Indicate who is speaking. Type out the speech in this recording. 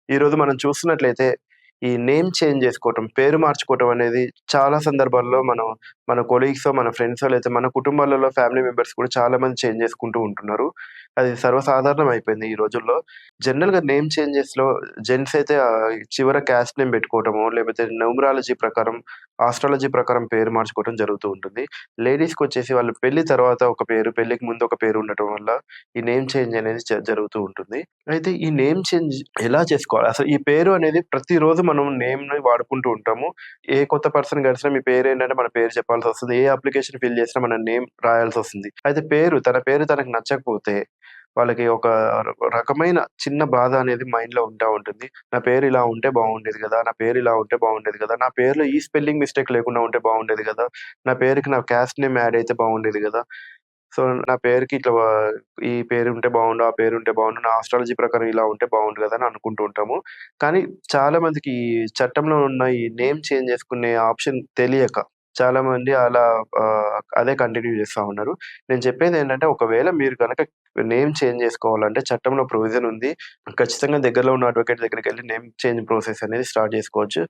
Speaker 1: ఈరోజు మనం చూస్తున్నట్లయితే ఈ నేమ్ చేంజ్ జేసుకోవటం, పేరు మార్చుకోవటం అనేది చాలా సందర్భాల్లో మనం మన కొలీగ్సో, మన ఫ్రెండ్సో లేతే మన కుటుంబాలలో ఫ్యామిలీ మెంబర్స్ కూడా చాలా మంది చేంజ్ చేసుకుంటూ ఉంటున్నారు. అది సర్వసాధారణం అయిపోయింది ఈ రోజుల్లో. జనరల్‌గా నేమ్ చేంజెస్‌లో జెంట్స్ అయితే చివర క్యాస్ట్ నేమ్ పెట్టుకోవటమో, లేకపోతే న్యూమరాలజీ ప్రకారం, ఆస్ట్రాలజీ ప్రకారం పేరు మార్చుకోవటం జరుగుతూ ఉంటుంది. లేడీస్‌కొచ్చేసి వాళ్ళు పెళ్లి తర్వాత ఒక పేరు, పెళ్ళికి ముందు ఒక పేరు ఉండటం వల్ల ఈ నేమ్ చేంజ్ అనేది జరుగుతూ ఉంటుంది. అయితే ఈ నేమ్ చేంజ్ ఎలా చేసుకోవాలి? అసలు ఈ పేరు అనేది ప్రతిరోజు మనం నేమ్‌ని వాడుకుంటూ ఉంటాము. ఏ కొత్త పర్సన్ కలిసినా మీ పేరేంటంటే మన పేరు చెప్పాల్సొస్తది. ఏ అప్లికేషన్ ఫిల్ చేసినా మన నేమ్ రాయాల్సొస్తుంది. అయితే తన పేరు తనకు నచ్చకపోతే వాళ్ళకి ఒక రకమైన చిన్న బాధ అనేది మైండ్‌లో ఉంటా ఉంటుంది. నా పేరు ఇలా ఉంటే బావుండేది గదా! నా పేరు ఇలా ఉంటే బావుండేది గదా! నా పేరులో ఈ స్పెల్లింగ్ మిస్టేక్ లేకుండా ఉంటే బావుండేది గదా! నా పేరుకి నా క్యాస్ట్ నేమ్ యాడ్ అయితే బావుండేది గదా! సో, నా పేరుకి ఇట్లా ఈ పేరుంటే బావుండు, ఆ పేరుంటే బావుండు, నా ఆస్ట్రాలజీ ప్రకారం ఇలా ఉంటే బావుండు గదా! అని అనుకుంటూ ఉంటాము. కానీ చాలా మందికి ఈ చట్టంలో ఉన్న ఈ నేమ్ చేంజ్ చేసుకునే ఆప్షన్ తెలియక చాలామంది అలా అదే కంటిన్యూ చేస్తా ఉన్నారు. నేను చెప్పేదేంటంటే ఒకవేళ మీరు గనక నేమ్ చేంజ్ చేసుకోవాలంటే చట్టంలో ప్రొవిజన్ ఉంది. ఖచ్చితంగా దగ్గరలో ఉన్న అడ్వకేట్ దగ్గరికెళ్లి నేమ్ చేంజ్ ప్రాసెస్ అనేది స్టార్ట్ జేసుకోవచ్చు.